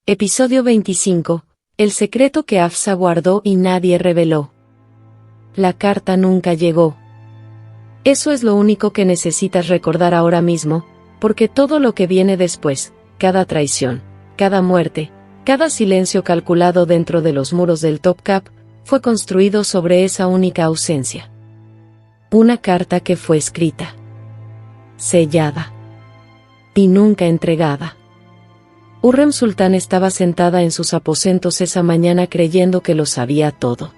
Episodio 25. El secreto que Hafsa guardó y nadie reveló. La carta nunca llegó. Eso es lo único que necesitas recordar ahora mismo, porque todo lo que viene después, cada traición, cada muerte, cada silencio calculado dentro de los muros del Topkapi, fue construido sobre esa única ausencia. Una carta que fue escrita, sellada y nunca entregada. Hurrem Sultán estaba sentada en sus aposentos esa mañana creyendo que lo sabía todo.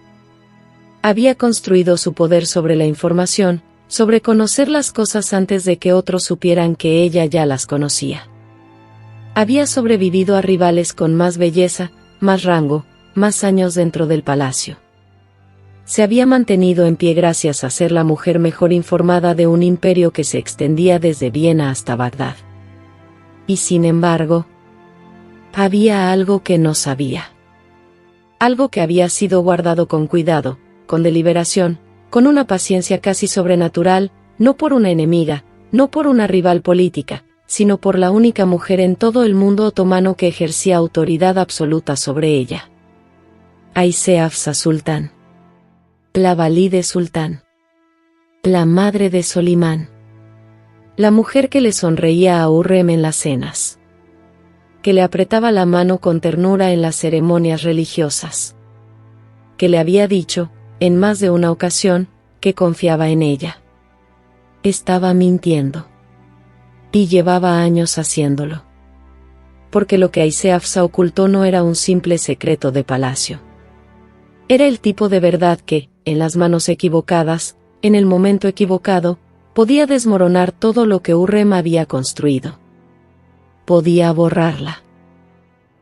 Había construido su poder sobre la información, sobre conocer las cosas antes de que otros supieran que ella ya las conocía. Había sobrevivido a rivales con más belleza, más rango, más años dentro del palacio. Se había mantenido en pie gracias a ser la mujer mejor informada de un imperio que se extendía desde Viena hasta Bagdad. Y sin embargo, había algo que no sabía. Algo que había sido guardado con cuidado, con deliberación, con una paciencia casi sobrenatural, no por una enemiga, no por una rival política, sino por la única mujer en todo el mundo otomano que ejercía autoridad absoluta sobre ella. Ayse Hafsa Sultán. La Valide Sultán. La madre de Solimán. La mujer que le sonreía a Hurrem en las cenas. Que le apretaba la mano con ternura en las ceremonias religiosas. Que le había dicho, en más de una ocasión, que confiaba en ella. Estaba mintiendo. Y llevaba años haciéndolo. Porque lo que Ayse Hafsa ocultó no era un simple secreto de palacio. Era el tipo de verdad que, en las manos equivocadas, en el momento equivocado, podía desmoronar todo lo que Hurrem había construido. Podía borrarla.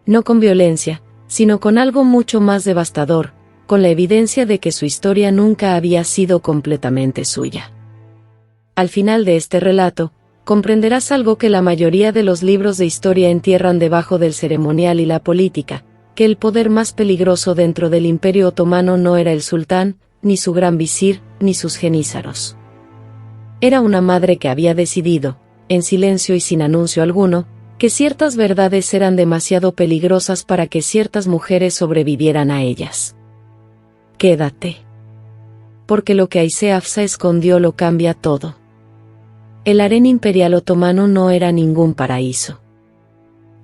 No con violencia, sino con algo mucho más devastador, con la evidencia de que su historia nunca había sido completamente suya. Al final de este relato, comprenderás algo que la mayoría de los libros de historia entierran debajo del ceremonial y la política, que el poder más peligroso dentro del Imperio Otomano no era el sultán, ni su gran visir, ni sus genízaros. Era una madre que había decidido, en silencio y sin anuncio alguno, que ciertas verdades eran demasiado peligrosas para que ciertas mujeres sobrevivieran a ellas. Quédate. Porque lo que Ayse Hafsa escondió lo cambia todo. El harén imperial otomano no era ningún paraíso.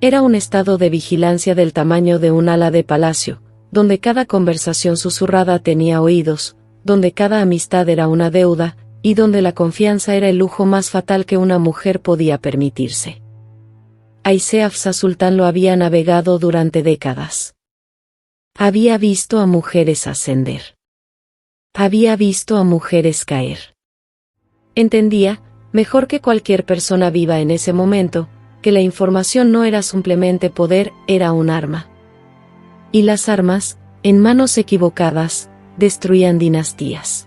Era un estado de vigilancia del tamaño de un ala de palacio, donde cada conversación susurrada tenía oídos, donde cada amistad era una deuda, y donde la confianza era el lujo más fatal que una mujer podía permitirse. Ayse Hafsa Sultán lo había navegado durante décadas. Había visto a mujeres ascender. Había visto a mujeres caer. Entendía, mejor que cualquier persona viva en ese momento, que la información no era simplemente poder, era un arma. Y las armas, en manos equivocadas, destruían dinastías.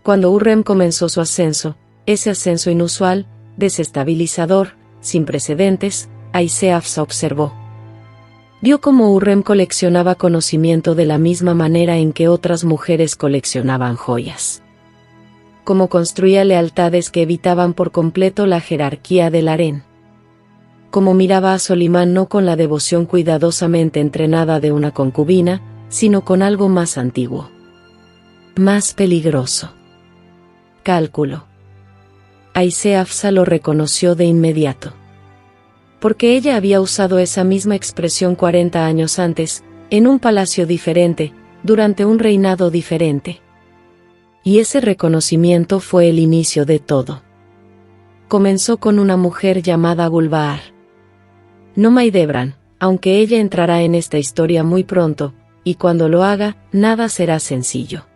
Cuando Hurrem comenzó su ascenso, ese ascenso inusual, desestabilizador, sin precedentes, Ayse Hafsa observó. Vio cómo Hurrem coleccionaba conocimiento de la misma manera en que otras mujeres coleccionaban joyas. Cómo construía lealtades que evitaban por completo la jerarquía del harén. Cómo miraba a Solimán no con la devoción cuidadosamente entrenada de una concubina, sino con algo más antiguo. Más peligroso. Cálculo. Ayse Hafsa lo reconoció de inmediato. Porque ella había usado esa misma expresión 40 años antes, en un palacio diferente, durante un reinado diferente. Y ese reconocimiento fue el inicio de todo. Comenzó con una mujer llamada Gulbaar. No Maidebran, aunque ella entrará en esta historia muy pronto, y cuando lo haga, nada será sencillo.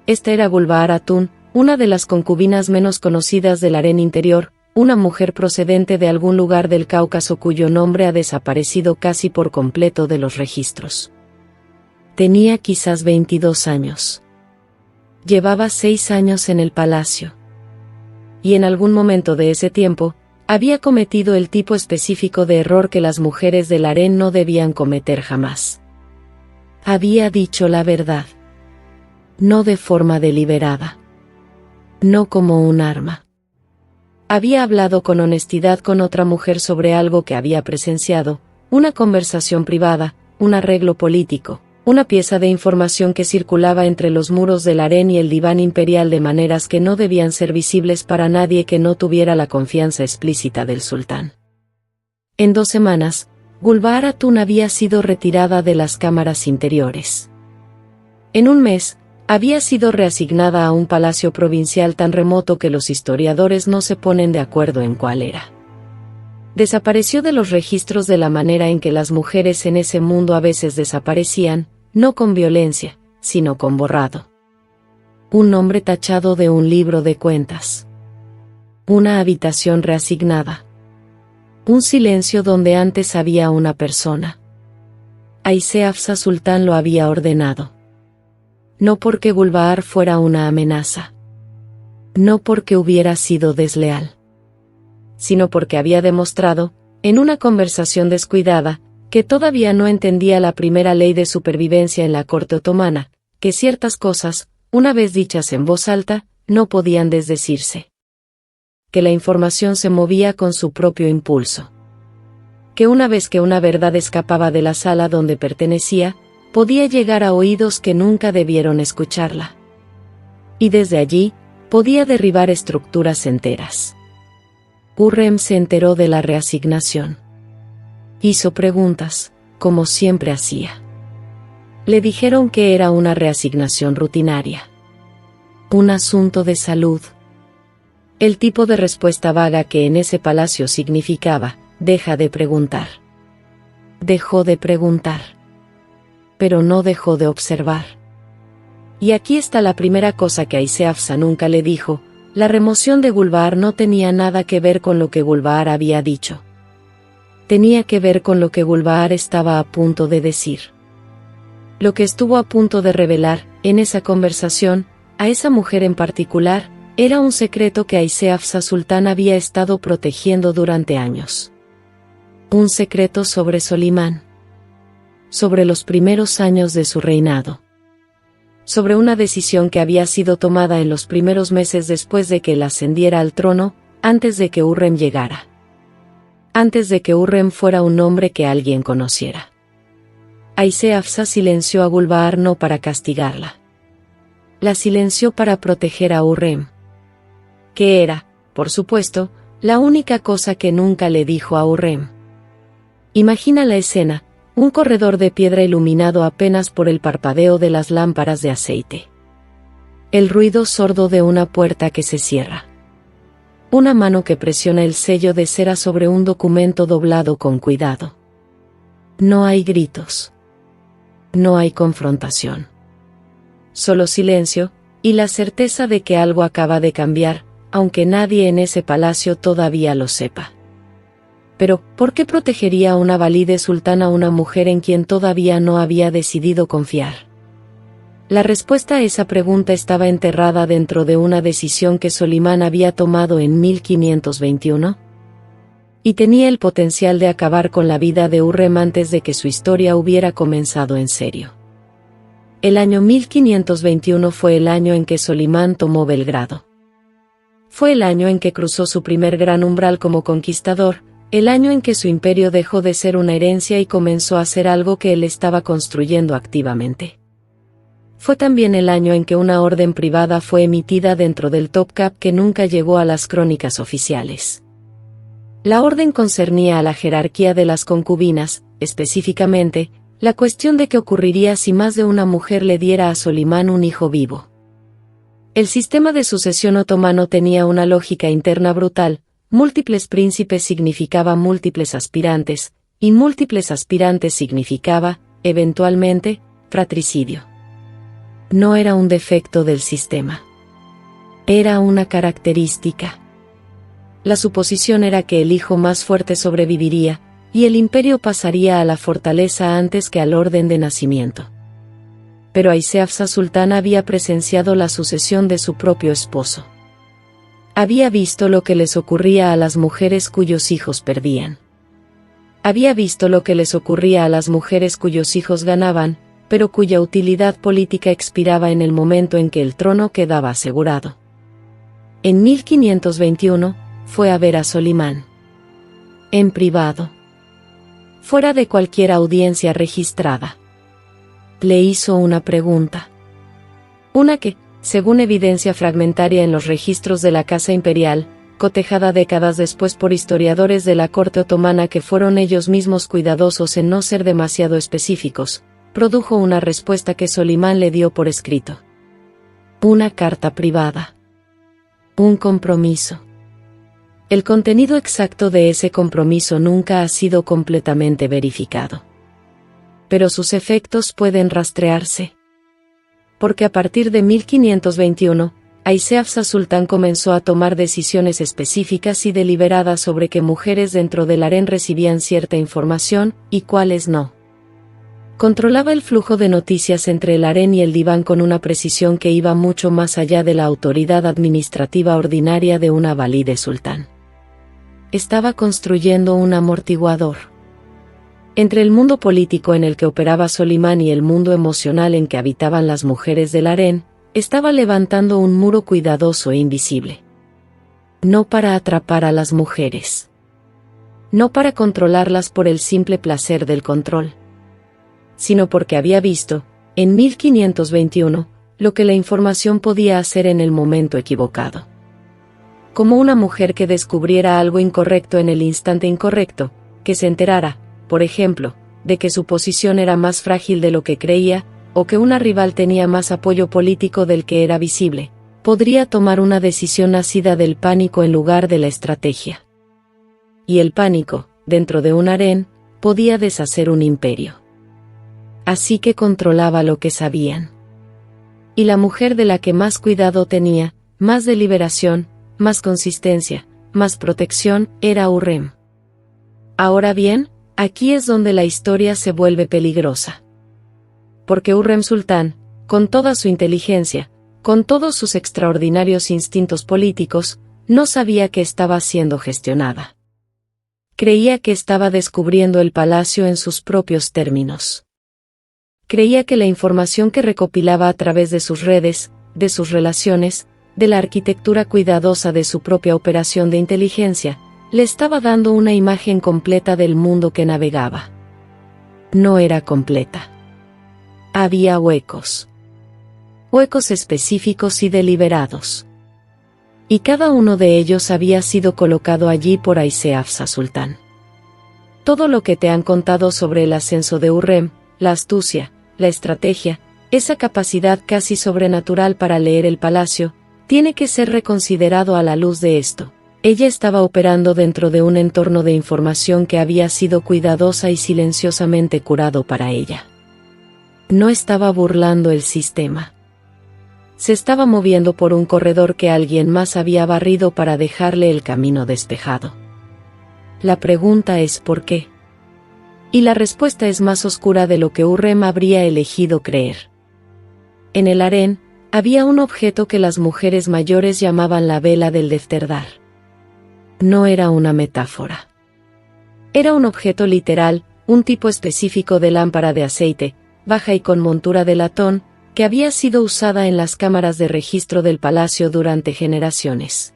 Esta era Gulbaar Atún, una de las concubinas menos conocidas del harén interior, una mujer procedente de algún lugar del Cáucaso cuyo nombre ha desaparecido casi por completo de los registros. Tenía quizás 22 años. Llevaba 6 años en el palacio. Y en algún momento de ese tiempo, había cometido el tipo específico de error que las mujeres del harén no debían cometer jamás. Había dicho la verdad. No de forma deliberada. No como un arma. Había hablado con honestidad con otra mujer sobre algo que había presenciado, una conversación privada, un arreglo político, una pieza de información que circulaba entre los muros del harén y el diván imperial de maneras que no debían ser visibles para nadie que no tuviera la confianza explícita del sultán. En 2 semanas, Gulbahar Atun había sido retirada de las cámaras interiores. En 1 mes, había sido reasignada a un palacio provincial tan remoto que los historiadores no se ponen de acuerdo en cuál era. Desapareció de los registros de la manera en que las mujeres en ese mundo a veces desaparecían, no con violencia, sino con borrado. Un nombre tachado de un libro de cuentas. Una habitación reasignada. Un silencio donde antes había una persona. Aisé Hafsa Sultán lo había ordenado. No porque Gulbahar fuera una amenaza. No porque hubiera sido desleal. Sino porque había demostrado, en una conversación descuidada, que todavía no entendía la primera ley de supervivencia en la corte otomana, que ciertas cosas, una vez dichas en voz alta, no podían desdecirse. Que la información se movía con su propio impulso. Que una vez que una verdad escapaba de la sala donde pertenecía, podía llegar a oídos que nunca debieron escucharla. Y desde allí, podía derribar estructuras enteras. Hürrem se enteró de la reasignación. Hizo preguntas, como siempre hacía. Le dijeron que era una reasignación rutinaria. Un asunto de salud. El tipo de respuesta vaga que en ese palacio significaba, deja de preguntar. Dejó de preguntar. Pero no dejó de observar. Y aquí está la primera cosa que Aisé Hafsa nunca le dijo: la remoción de Gulbahar no tenía nada que ver con lo que Gulbahar había dicho. Tenía que ver con lo que Gulbahar estaba a punto de decir. Lo que estuvo a punto de revelar, en esa conversación, a esa mujer en particular, era un secreto que Aisé Hafsa Sultán había estado protegiendo durante años. Un secreto sobre Solimán. Sobre los primeros años de su reinado. Sobre una decisión que había sido tomada en los primeros meses después de que él ascendiera al trono, antes de que Hürrem llegara. Antes de que Hürrem fuera un nombre que alguien conociera. Aisé Hafsa silenció a Gulbahar no para castigarla. La silenció para proteger a Hürrem. Que era, por supuesto, la única cosa que nunca le dijo a Hürrem. Imagina la escena. Un corredor de piedra iluminado apenas por el parpadeo de las lámparas de aceite. El ruido sordo de una puerta que se cierra. Una mano que presiona el sello de cera sobre un documento doblado con cuidado. No hay gritos. No hay confrontación. Solo silencio, y la certeza de que algo acaba de cambiar, aunque nadie en ese palacio todavía lo sepa. Pero, ¿por qué protegería una valide sultana a una mujer en quien todavía no había decidido confiar? La respuesta a esa pregunta estaba enterrada dentro de una decisión que Solimán había tomado en 1521. Y tenía el potencial de acabar con la vida de Hürrem antes de que su historia hubiera comenzado en serio. El año 1521 fue el año en que Solimán tomó Belgrado. Fue el año en que cruzó su primer gran umbral como conquistador, el año en que su imperio dejó de ser una herencia y comenzó a ser algo que él estaba construyendo activamente. Fue también el año en que una orden privada fue emitida dentro del Topkapı que nunca llegó a las crónicas oficiales. La orden concernía a la jerarquía de las concubinas, específicamente, la cuestión de qué ocurriría si más de una mujer le diera a Solimán un hijo vivo. El sistema de sucesión otomano tenía una lógica interna brutal. Múltiples príncipes significaba múltiples aspirantes, y múltiples aspirantes significaba, eventualmente, fratricidio. No era un defecto del sistema. Era una característica. La suposición era que el hijo más fuerte sobreviviría, y el imperio pasaría a la fortaleza antes que al orden de nacimiento. Pero Aisé Hafsa Sultán había presenciado la sucesión de su propio esposo. Había visto lo que les ocurría a las mujeres cuyos hijos perdían. Había visto lo que les ocurría a las mujeres cuyos hijos ganaban, pero cuya utilidad política expiraba en el momento en que el trono quedaba asegurado. En 1521, fue a ver a Solimán. En privado. fuera de cualquier audiencia registrada. Le hizo una pregunta. Una que, según evidencia fragmentaria en los registros de la Casa Imperial, cotejada décadas después por historiadores de la corte otomana que fueron ellos mismos cuidadosos en no ser demasiado específicos, produjo una respuesta que Solimán le dio por escrito. Una carta privada. Un compromiso. El contenido exacto de ese compromiso nunca ha sido completamente verificado. Pero sus efectos pueden rastrearse. Porque a partir de 1521, Aysé Hafsa Sultán comenzó a tomar decisiones específicas y deliberadas sobre qué mujeres dentro del harén recibían cierta información y cuáles no. Controlaba el flujo de noticias entre el harén y el diván con una precisión que iba mucho más allá de la autoridad administrativa ordinaria de una valí de sultán. Estaba construyendo un amortiguador. Entre el mundo político en el que operaba Solimán y el mundo emocional en que habitaban las mujeres del harén, estaba levantando un muro cuidadoso e invisible. No para atrapar a las mujeres. No para controlarlas por el simple placer del control. Sino porque había visto, en 1521, lo que la información podía hacer en el momento equivocado. Como una mujer que descubriera algo incorrecto en el instante incorrecto, que se enterara, por ejemplo, de que su posición era más frágil de lo que creía, o que una rival tenía más apoyo político del que era visible, podría tomar una decisión nacida del pánico en lugar de la estrategia. Y el pánico, dentro de un harén, podía deshacer un imperio. Así que controlaba lo que sabían. Y la mujer de la que más cuidado tenía, más deliberación, más consistencia, más protección, era Hurrem. Ahora bien, aquí es donde la historia se vuelve peligrosa. Porque Hurrem Sultán, con toda su inteligencia, con todos sus extraordinarios instintos políticos, no sabía que estaba siendo gestionada. Creía que estaba descubriendo el palacio en sus propios términos. Creía que la información que recopilaba a través de sus redes, de sus relaciones, de la arquitectura cuidadosa de su propia operación de inteligencia, le estaba dando una imagen completa del mundo que navegaba. No era completa. Había huecos. Huecos específicos y deliberados. Y cada uno de ellos había sido colocado allí por Aysé Hafsa Sultán. Todo lo que te han contado sobre el ascenso de Hurrem, la astucia, la estrategia, esa capacidad casi sobrenatural para leer el palacio, tiene que ser reconsiderado a la luz de esto. Ella estaba operando dentro de un entorno de información que había sido cuidadosa y silenciosamente curado para ella. No estaba burlando el sistema. Se estaba moviendo por un corredor que alguien más había barrido para dejarle el camino despejado. La pregunta es ¿por qué? Y la respuesta es más oscura de lo que Hurrem habría elegido creer. En el harén, había un objeto que las mujeres mayores llamaban la vela del defterdar. No era una metáfora. Era un objeto literal, un tipo específico de lámpara de aceite, baja y con montura de latón, que había sido usada en las cámaras de registro del palacio durante generaciones.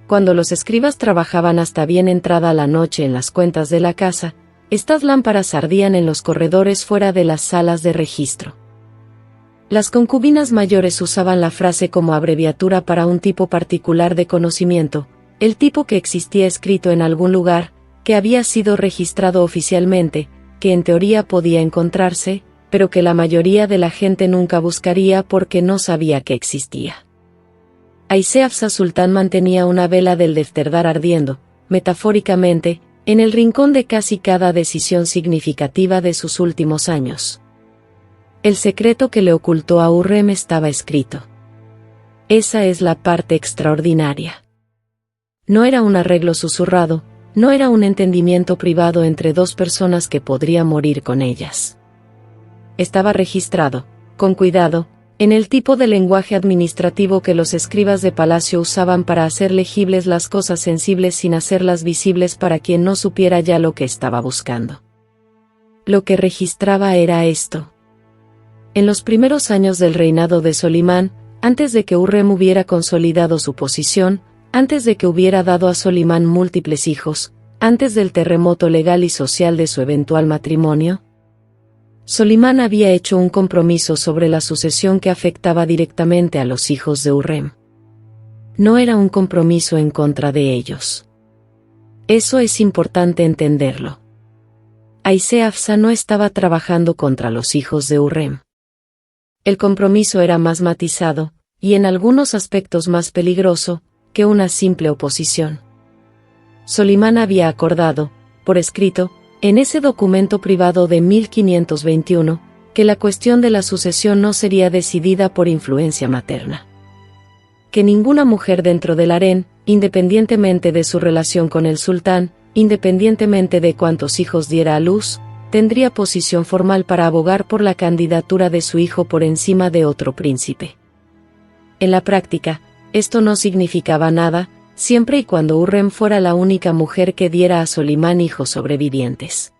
Cuando los escribas trabajaban hasta bien entrada la noche en las cuentas de la casa, estas lámparas ardían en los corredores fuera de las salas de registro. Las concubinas mayores usaban la frase como abreviatura para un tipo particular de conocimiento, el tipo que existía escrito en algún lugar, que había sido registrado oficialmente, que en teoría podía encontrarse, pero que la mayoría de la gente nunca buscaría porque no sabía que existía. Aysé Hafsa Sultán mantenía una vela del defterdar ardiendo, metafóricamente, en el rincón de casi cada decisión significativa de sus últimos años. El secreto que le ocultó a Hurrem estaba escrito. Esa es la parte extraordinaria. No era un arreglo susurrado, no era un entendimiento privado entre dos personas que podría morir con ellas. Estaba registrado, con cuidado, en el tipo de lenguaje administrativo que los escribas de palacio usaban para hacer legibles las cosas sensibles sin hacerlas visibles para quien no supiera ya lo que estaba buscando. Lo que registraba era esto. En los primeros años del reinado de Solimán, antes de que Hurrem hubiera consolidado su posición, antes de que hubiera dado a Solimán múltiples hijos, antes del terremoto legal y social de su eventual matrimonio, Solimán había hecho un compromiso sobre la sucesión que afectaba directamente a los hijos de Hurrem. No era un compromiso en contra de ellos. Eso es importante entenderlo. Aisé Hafsa no estaba trabajando contra los hijos de Hurrem. El compromiso era más matizado, y en algunos aspectos más peligroso, que una simple oposición. Solimán había acordado, por escrito, en ese documento privado de 1521, que la cuestión de la sucesión no sería decidida por influencia materna. Que ninguna mujer dentro del harén, independientemente de su relación con el sultán, independientemente de cuántos hijos diera a luz, tendría posición formal para abogar por la candidatura de su hijo por encima de otro príncipe. En la práctica, esto no significaba nada, siempre y cuando Hurrem fuera la única mujer que diera a Solimán hijos sobrevivientes.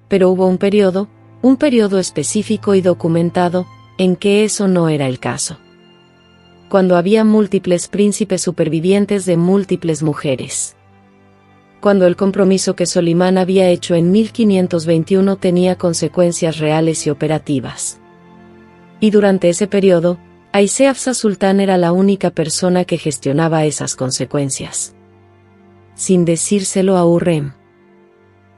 Pero hubo un periodo específico y documentado, en que eso no era el caso. Cuando había múltiples príncipes supervivientes de múltiples mujeres. Cuando el compromiso que Solimán había hecho en 1521 tenía consecuencias reales y operativas. Y durante ese periodo, Aisé Hafsa Sultán era la única persona que gestionaba esas consecuencias. Sin decírselo a Hurrem.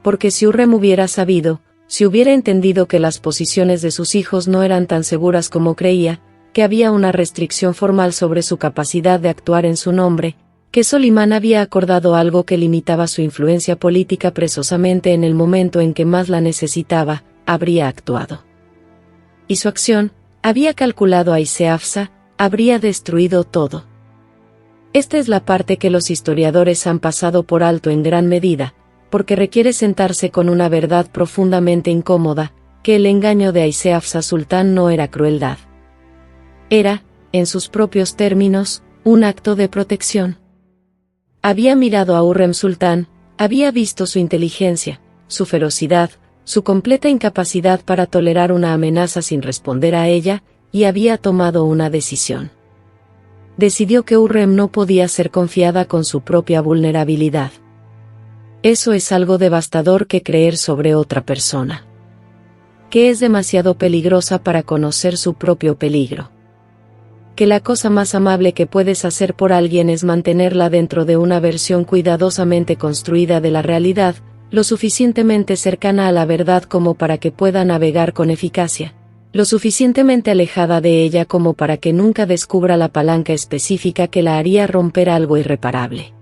Porque si Hurrem hubiera sabido, si hubiera entendido que las posiciones de sus hijos no eran tan seguras como creía, que había una restricción formal sobre su capacidad de actuar en su nombre, que Solimán había acordado algo que limitaba su influencia política precisamente en el momento en que más la necesitaba, habría actuado. Y su acción, había calculado a Aisé Hafsa, habría destruido todo. Esta es la parte que los historiadores han pasado por alto en gran medida, porque requiere sentarse con una verdad profundamente incómoda, que el engaño de Aisé Hafsa Sultán no era crueldad. Era, en sus propios términos, un acto de protección. Había mirado a Hurrem Sultán, había visto su inteligencia, su ferocidad, su completa incapacidad para tolerar una amenaza sin responder a ella, y había tomado una decisión. Decidió que Hurrem no podía ser confiada con su propia vulnerabilidad. Eso es algo devastador que creer sobre otra persona. Que es demasiado peligrosa para conocer su propio peligro. Que la cosa más amable que puedes hacer por alguien es mantenerla dentro de una versión cuidadosamente construida de la realidad, lo suficientemente cercana a la verdad como para que pueda navegar con eficacia, lo suficientemente alejada de ella como para que nunca descubra la palanca específica que la haría romper algo irreparable.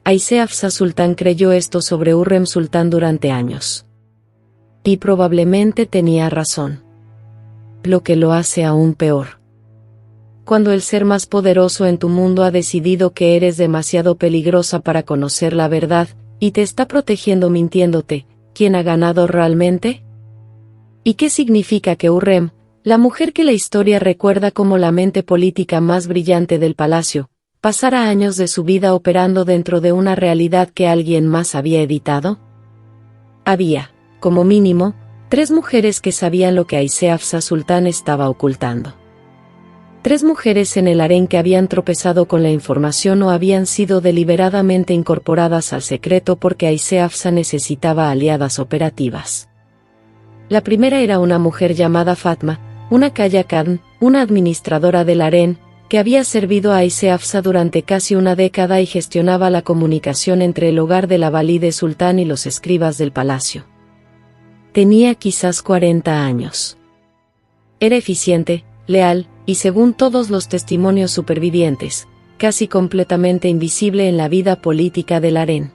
Aisé Hafsa Sultán creyó esto sobre Hurrem Sultán durante años. Y probablemente tenía razón. Lo que lo hace aún peor. Cuando el ser más poderoso en tu mundo ha decidido que eres demasiado peligrosa para conocer la verdad, y te está protegiendo mintiéndote, ¿quién ha ganado realmente? ¿Y qué significa que Hurrem, la mujer que la historia recuerda como la mente política más brillante del palacio, pasara años de su vida operando dentro de una realidad que alguien más había editado? Había, como mínimo, 3 mujeres que sabían lo que Aisé Hafsa Sultán estaba ocultando. 3 mujeres en el harén que habían tropezado con la información o habían sido deliberadamente incorporadas al secreto porque Aisé Hafsa necesitaba aliadas operativas. La primera era una mujer llamada Fatma, una Kaya Khan, una administradora del harén, que había servido a Aisé Hafsa durante casi una década y gestionaba la comunicación entre el hogar de la valide sultán y los escribas del palacio. Tenía quizás 40 años. Era eficiente, leal, y según todos los testimonios supervivientes, casi completamente invisible en la vida política del harén.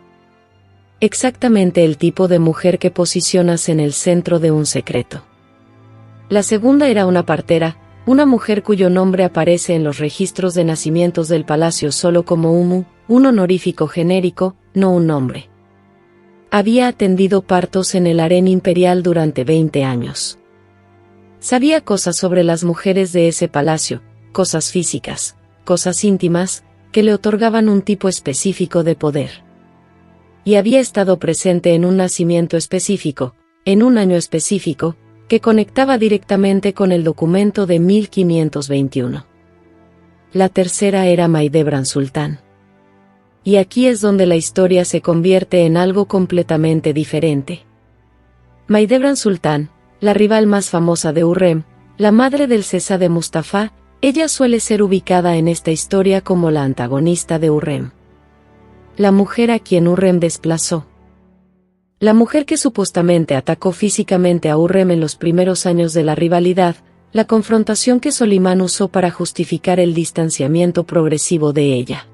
Exactamente el tipo de mujer que posicionas en el centro de un secreto. La segunda era una partera, una mujer cuyo nombre aparece en los registros de nacimientos del palacio solo como Umu, un honorífico genérico, no un nombre. Había atendido partos en el harén imperial durante 20 años. Sabía cosas sobre las mujeres de ese palacio, cosas físicas, cosas íntimas, que le otorgaban un tipo específico de poder. Y había estado presente en un nacimiento específico, en un año específico, que conectaba directamente con el documento de 1521. La tercera era Maidebran Sultán. Y aquí es donde la historia se convierte en algo completamente diferente. Mahidevran Sultán, la rival más famosa de Hurrem, la madre del Shehzade Mustafa, ella suele ser ubicada en esta historia como la antagonista de Hurrem. La mujer a quien Hurrem desplazó. La mujer que supuestamente atacó físicamente a Hurrem en los primeros años de la rivalidad, la confrontación que Solimán usó para justificar el distanciamiento progresivo de ella.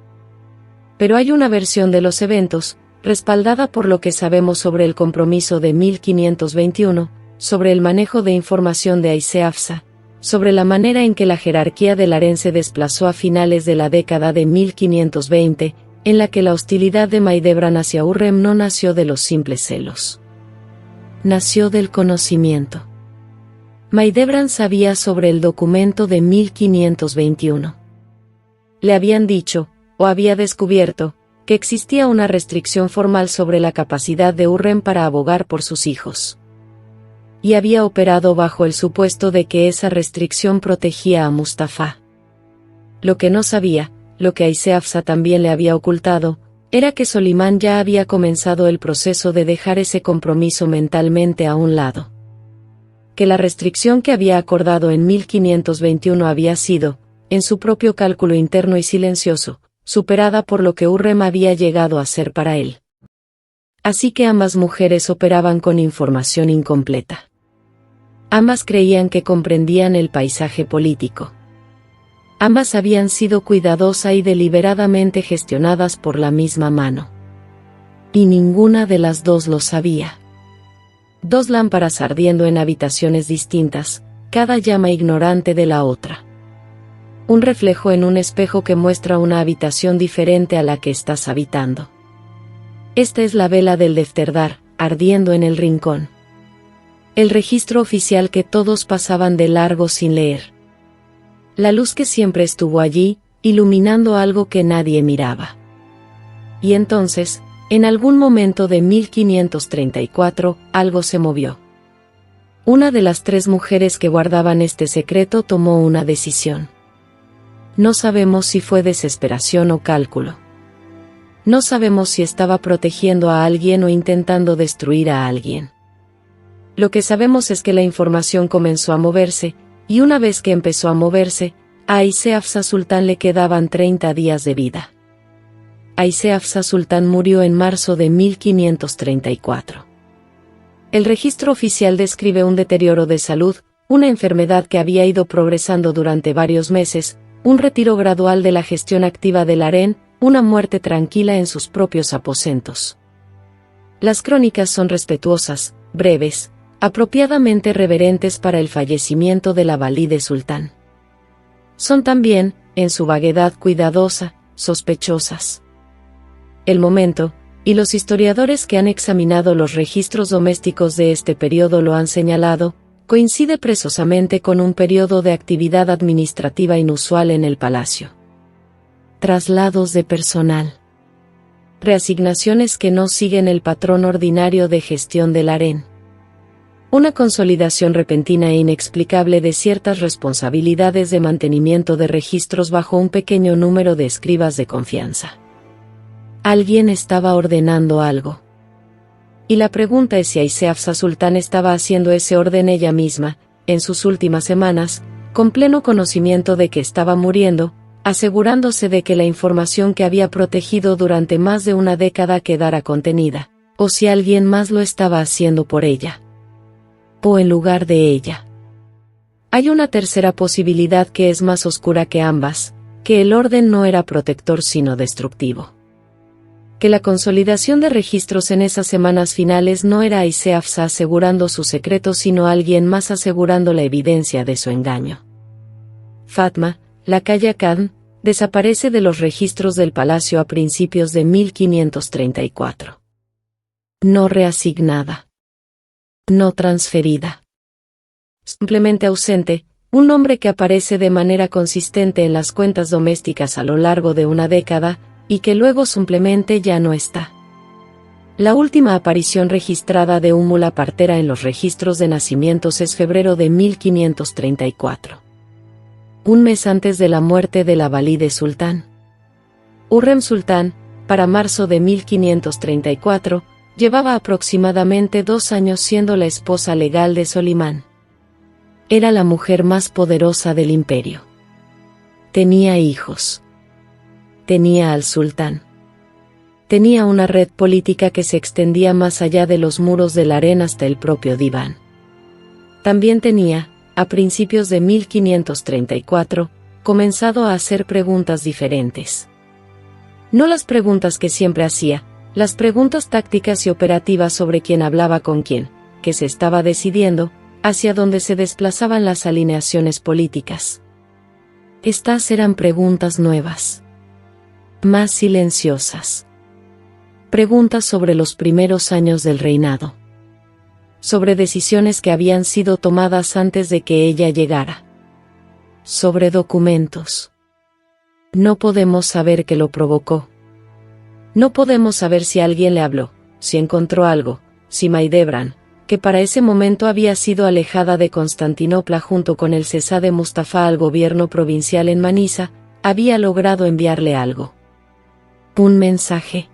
Pero hay una versión de los eventos, respaldada por lo que sabemos sobre el compromiso de 1521, sobre el manejo de información de Aisé Hafsa, sobre la manera en que la jerarquía del harén se desplazó a finales de la década de 1520, en la que la hostilidad de Mahidevran hacia Hurrem no nació de los simples celos. Nació del conocimiento. Mahidevran sabía sobre el documento de 1521. Le habían dicho, o había descubierto, que existía una restricción formal sobre la capacidad de Hurrem para abogar por sus hijos. Y había operado bajo el supuesto de que esa restricción protegía a Mustafa. Lo que no sabía, lo que Aisé Hafsa también le había ocultado, era que Solimán ya había comenzado el proceso de dejar ese compromiso mentalmente a un lado. Que la restricción que había acordado en 1521 había sido, en su propio cálculo interno y silencioso, superada por lo que Hurrem había llegado a ser para él. Así que ambas mujeres operaban con información incompleta. Ambas creían que comprendían el paisaje político. Ambas habían sido cuidadosa y deliberadamente gestionadas por la misma mano. Y ninguna de las dos lo sabía. Dos lámparas ardiendo en habitaciones distintas, cada llama ignorante de la otra. Un reflejo en un espejo que muestra una habitación diferente a la que estás habitando. Esta es la vela del Defterdar, ardiendo en el rincón. El registro oficial que todos pasaban de largo sin leer. La luz que siempre estuvo allí, iluminando algo que nadie miraba. Y entonces, en algún momento de 1534, algo se movió. Una de las tres mujeres que guardaban este secreto tomó una decisión. No sabemos si fue desesperación o cálculo. No sabemos si estaba protegiendo a alguien o intentando destruir a alguien. Lo que sabemos es que la información comenzó a moverse, y una vez que empezó a moverse, a Aisé Hafsa Sultán le quedaban 30 días de vida. Aisé Hafsa Sultán murió en marzo de 1534. El registro oficial describe un deterioro de salud, una enfermedad que había ido progresando durante varios meses, un retiro gradual de la gestión activa del harén, una muerte tranquila en sus propios aposentos. Las crónicas son respetuosas, breves, apropiadamente reverentes para el fallecimiento de la valide sultán. Son también, en su vaguedad cuidadosa, sospechosas. El momento, y los historiadores que han examinado los registros domésticos de este periodo lo han señalado, coincide precisamente con un periodo de actividad administrativa inusual en el palacio. Traslados de personal. Reasignaciones que no siguen el patrón ordinario de gestión del harén. Una consolidación repentina e inexplicable de ciertas responsabilidades de mantenimiento de registros bajo un pequeño número de escribas de confianza. Alguien estaba ordenando algo. Y la pregunta es si Aisé Hafsa Sultán estaba haciendo ese orden ella misma, en sus últimas semanas, con pleno conocimiento de que estaba muriendo, asegurándose de que la información que había protegido durante más de una década quedara contenida, o si alguien más lo estaba haciendo por ella. O en lugar de ella. Hay una tercera posibilidad que es más oscura que ambas, que el orden no era protector sino destructivo. Que la consolidación de registros en esas semanas finales no era Aisé Hafsa asegurando su secreto sino alguien más asegurando la evidencia de su engaño. Fatma, la Kaya Khan, desaparece de los registros del palacio a principios de 1534. No reasignada. No transferida. Simplemente ausente, un nombre que aparece de manera consistente en las cuentas domésticas a lo largo de una década, y que luego simplemente ya no está. La última aparición registrada de Úmula partera en los registros de nacimientos es febrero de 1534. Un mes antes de la muerte de la valide sultán. Hurrem Sultán, para marzo de 1534, llevaba aproximadamente 2 años siendo la esposa legal de Solimán. Era la mujer más poderosa del imperio. Tenía hijos. Tenía al sultán. Tenía una red política que se extendía más allá de los muros del harén hasta el propio diván. También tenía, a principios de 1534, comenzado a hacer preguntas diferentes. No las preguntas que siempre hacía, las preguntas tácticas y operativas sobre quién hablaba con quién, qué se estaba decidiendo, hacia dónde se desplazaban las alineaciones políticas. Estas eran preguntas nuevas. Más silenciosas. Preguntas sobre los primeros años del reinado. Sobre decisiones que habían sido tomadas antes de que ella llegara. Sobre documentos. No podemos saber qué lo provocó. No podemos saber si alguien le habló, si encontró algo, si Mahidevran, que para ese momento había sido alejada de Constantinopla junto con el Cesade Mustafa al gobierno provincial en Manisa, había logrado enviarle algo. Un mensaje.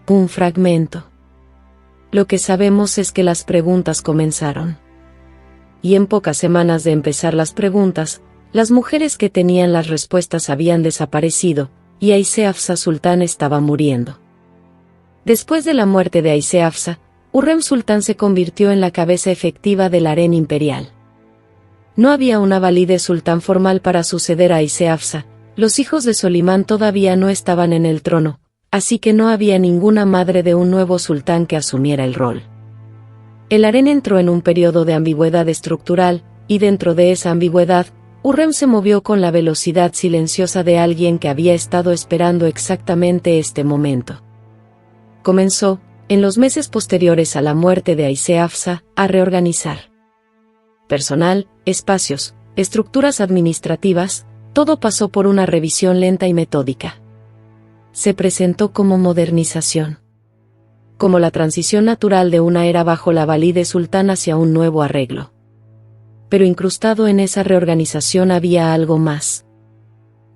Un fragmento. Lo que sabemos es que las preguntas comenzaron. Y en pocas semanas de empezar las preguntas, las mujeres que tenían las respuestas habían desaparecido, y Aysé Hafsa Sultán estaba muriendo. Después de la muerte de Aysé Hafsa, Hurrem Sultán se convirtió en la cabeza efectiva del harén imperial. No había una valide sultán formal para suceder a Aysé Hafsa, los hijos de Solimán todavía no estaban en el trono, así que no había ninguna madre de un nuevo sultán que asumiera el rol. El harén entró en un periodo de ambigüedad estructural, y dentro de esa ambigüedad, Hurrem se movió con la velocidad silenciosa de alguien que había estado esperando exactamente este momento. Comenzó, en los meses posteriores a la muerte de Aysé Hafsa, a reorganizar personal, espacios, estructuras administrativas, todo pasó por una revisión lenta y metódica. Se presentó como modernización. Como la transición natural de una era bajo la valide sultán hacia un nuevo arreglo. Pero incrustado en esa reorganización había algo más.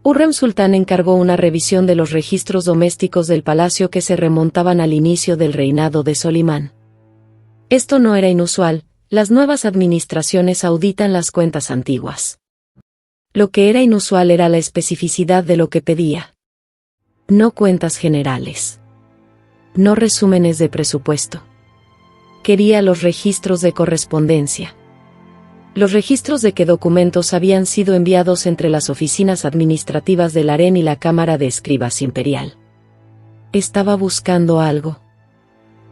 Hurrem Sultán encargó una revisión de los registros domésticos del palacio que se remontaban al inicio del reinado de Solimán. Esto no era inusual, las nuevas administraciones auditan las cuentas antiguas. Lo que era inusual era la especificidad de lo que pedía. No cuentas generales. No resúmenes de presupuesto. Quería los registros de correspondencia. Los registros de qué documentos habían sido enviados entre las oficinas administrativas del harén y la Cámara de Escribas Imperial. Estaba buscando algo.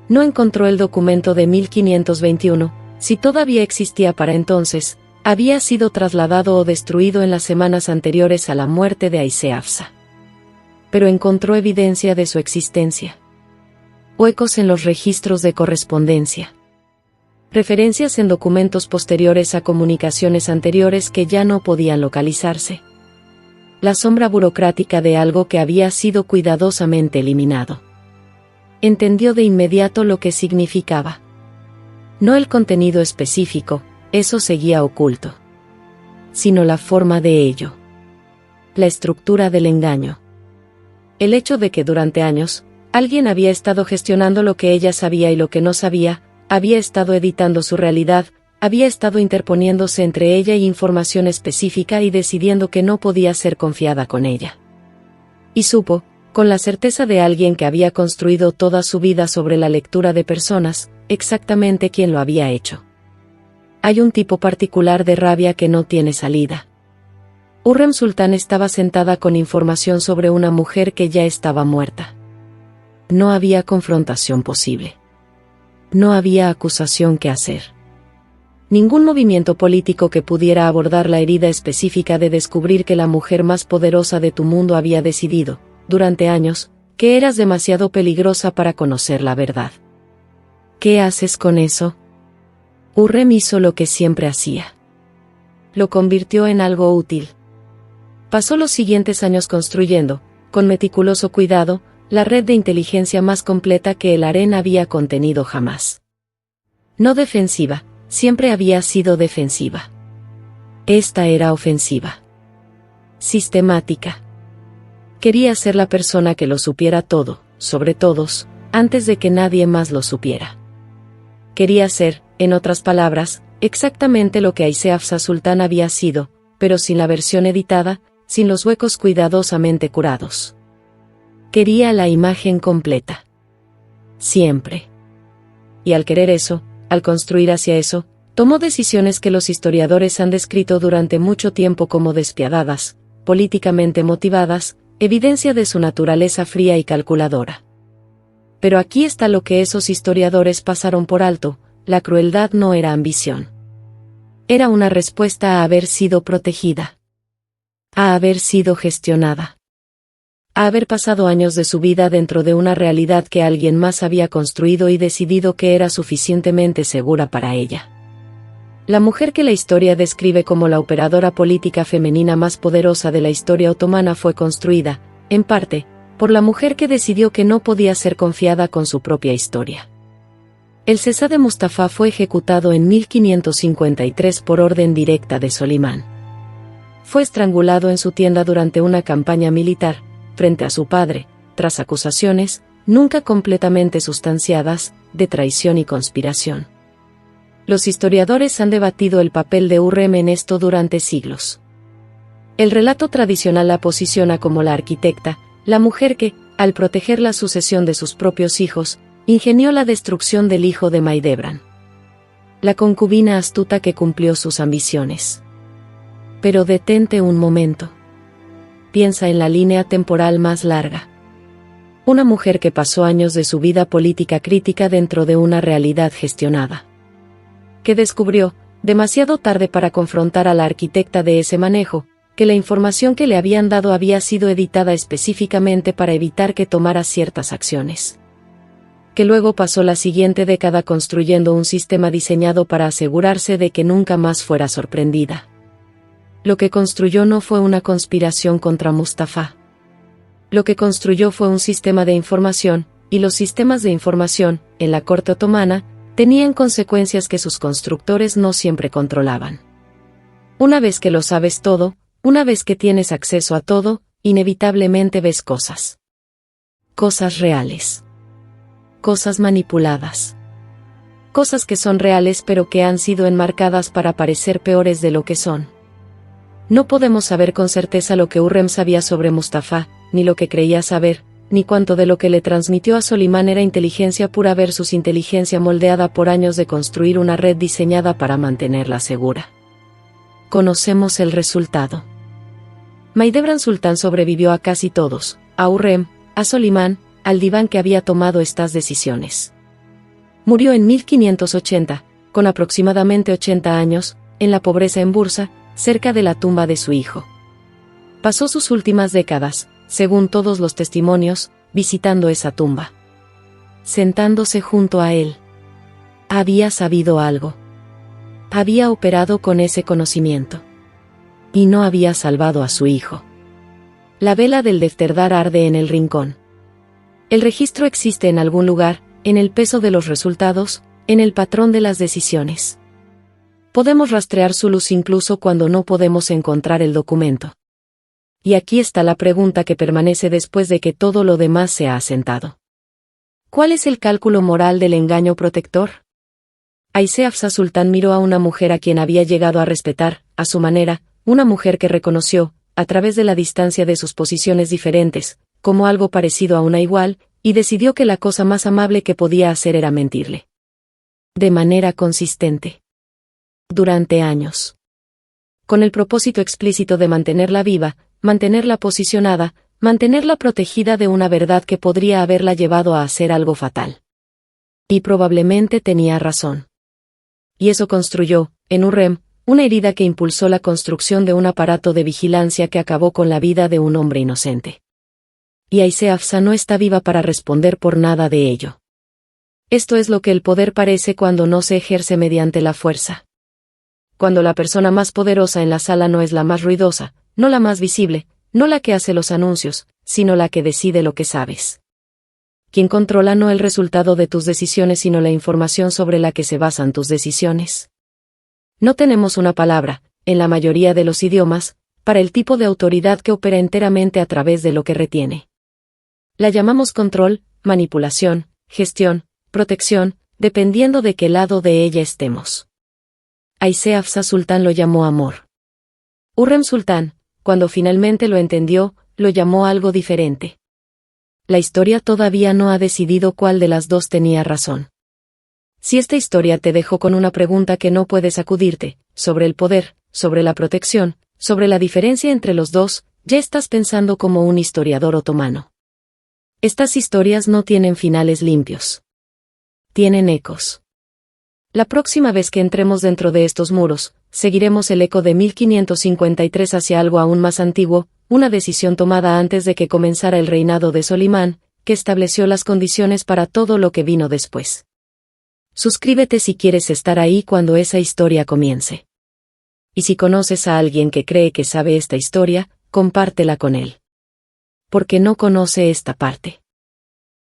No encontró el documento de 1521, si todavía existía para entonces, había sido trasladado o destruido en las semanas anteriores a la muerte de Aysé Hafsa. Pero encontró evidencia de su existencia. Huecos en los registros de correspondencia. Referencias en documentos posteriores a comunicaciones anteriores que ya no podían localizarse. La sombra burocrática de algo que había sido cuidadosamente eliminado. Entendió de inmediato lo que significaba. No el contenido específico, eso seguía oculto. Sino la forma de ello. La estructura del engaño. El hecho de que durante años, alguien había estado gestionando lo que ella sabía y lo que no sabía, había estado editando su realidad, había estado interponiéndose entre ella y información específica y decidiendo que no podía ser confiada con ella. Y supo, con la certeza de alguien que había construido toda su vida sobre la lectura de personas, exactamente quién lo había hecho. Hay un tipo particular de rabia que no tiene salida. Hurrem Sultán estaba sentada con información sobre una mujer que ya estaba muerta. No había confrontación posible. No había acusación que hacer. Ningún movimiento político que pudiera abordar la herida específica de descubrir que la mujer más poderosa de tu mundo había decidido, durante años, que eras demasiado peligrosa para conocer la verdad. ¿Qué haces con eso? Hurrem hizo lo que siempre hacía. Lo convirtió en algo útil. Pasó los siguientes años construyendo, con meticuloso cuidado, la red de inteligencia más completa que el harén había contenido jamás. No defensiva, siempre había sido defensiva. Esta era ofensiva. Sistemática. Quería ser la persona que lo supiera todo, sobre todos, antes de que nadie más lo supiera. Quería ser, en otras palabras, exactamente lo que Aysé Hafsa Sultán había sido, pero sin la versión editada, sin los huecos cuidadosamente curados. Quería la imagen completa. Siempre. Y al querer eso, al construir hacia eso, tomó decisiones que los historiadores han descrito durante mucho tiempo como despiadadas, políticamente motivadas, evidencia de su naturaleza fría y calculadora. Pero aquí está lo que esos historiadores pasaron por alto: la crueldad no era ambición. Era una respuesta a haber sido protegida. A haber sido gestionada. A haber pasado años de su vida dentro de una realidad que alguien más había construido y decidido que era suficientemente segura para ella. La mujer que la historia describe como la operadora política femenina más poderosa de la historia otomana fue construida, en parte, por la mujer que decidió que no podía ser confiada con su propia historia. El Şehzade Mustafa fue ejecutado en 1553 por orden directa de Solimán. Fue estrangulado en su tienda durante una campaña militar, frente a su padre, tras acusaciones, nunca completamente sustanciadas, de traición y conspiración. Los historiadores han debatido el papel de Hürrem en esto durante siglos. El relato tradicional la posiciona como la arquitecta, la mujer que, al proteger la sucesión de sus propios hijos, ingenió la destrucción del hijo de Mahidevran. La concubina astuta que cumplió sus ambiciones. Pero detente un momento. Piensa en la línea temporal más larga. Una mujer que pasó años de su vida política crítica dentro de una realidad gestionada. Que descubrió, demasiado tarde para confrontar a la arquitecta de ese manejo, que la información que le habían dado había sido editada específicamente para evitar que tomara ciertas acciones. Que luego pasó la siguiente década construyendo un sistema diseñado para asegurarse de que nunca más fuera sorprendida. Lo que construyó no fue una conspiración contra Mustafa. Lo que construyó fue un sistema de información, y los sistemas de información, en la corte otomana, tenían consecuencias que sus constructores no siempre controlaban. Una vez que lo sabes todo, una vez que tienes acceso a todo, inevitablemente ves cosas. Cosas reales. Cosas manipuladas. Cosas que son reales pero que han sido enmarcadas para parecer peores de lo que son. No podemos saber con certeza lo que Hürrem sabía sobre Mustafa, ni lo que creía saber, ni cuánto de lo que le transmitió a Solimán era inteligencia pura versus inteligencia moldeada por años de construir una red diseñada para mantenerla segura. Conocemos el resultado. Mahidevran Sultán sobrevivió a casi todos, a Hürrem, a Solimán, al diván que había tomado estas decisiones. Murió en 1580, con aproximadamente 80 años, en la pobreza en Bursa, cerca de la tumba de su hijo. Pasó sus últimas décadas, según todos los testimonios, visitando esa tumba. Sentándose junto a él. Había sabido algo. Había operado con ese conocimiento. Y no había salvado a su hijo. La vela del Defterdar arde en el rincón. El registro existe en algún lugar, en el peso de los resultados, en el patrón de las decisiones. Podemos rastrear su luz incluso cuando no podemos encontrar el documento. Y aquí está la pregunta que permanece después de que todo lo demás se ha asentado. ¿Cuál es el cálculo moral del engaño protector? Aysé Hafsa Sultán miró a una mujer a quien había llegado a respetar, a su manera, una mujer que reconoció, a través de la distancia de sus posiciones diferentes, como algo parecido a una igual, y decidió que la cosa más amable que podía hacer era mentirle. De manera consistente. Durante años. Con el propósito explícito de mantenerla viva, mantenerla posicionada, mantenerla protegida de una verdad que podría haberla llevado a hacer algo fatal. Y probablemente tenía razón. Y eso construyó, en Hürrem, una herida que impulsó la construcción de un aparato de vigilancia que acabó con la vida de un hombre inocente. Y Aysé Hafsa no está viva para responder por nada de ello. Esto es lo que el poder parece cuando no se ejerce mediante la fuerza. Cuando la persona más poderosa en la sala no es la más ruidosa, no la más visible, no la que hace los anuncios, sino la que decide lo que sabes. Quien controla no el resultado de tus decisiones sino la información sobre la que se basan tus decisiones. No tenemos una palabra, en la mayoría de los idiomas, para el tipo de autoridad que opera enteramente a través de lo que retiene. La llamamos control, manipulación, gestión, protección, dependiendo de qué lado de ella estemos. Aysé Hafsa Sultán lo llamó amor. Hurrem Sultán, cuando finalmente lo entendió, lo llamó algo diferente. La historia todavía no ha decidido cuál de las dos tenía razón. Si esta historia te dejó con una pregunta que no puedes sacudirte, sobre el poder, sobre la protección, sobre la diferencia entre los dos, ya estás pensando como un historiador otomano. Estas historias no tienen finales limpios. Tienen ecos. La próxima vez que entremos dentro de estos muros, seguiremos el eco de 1553 hacia algo aún más antiguo, una decisión tomada antes de que comenzara el reinado de Solimán, que estableció las condiciones para todo lo que vino después. Suscríbete si quieres estar ahí cuando esa historia comience. Y si conoces a alguien que cree que sabe esta historia, compártela con él. Porque no conoce esta parte.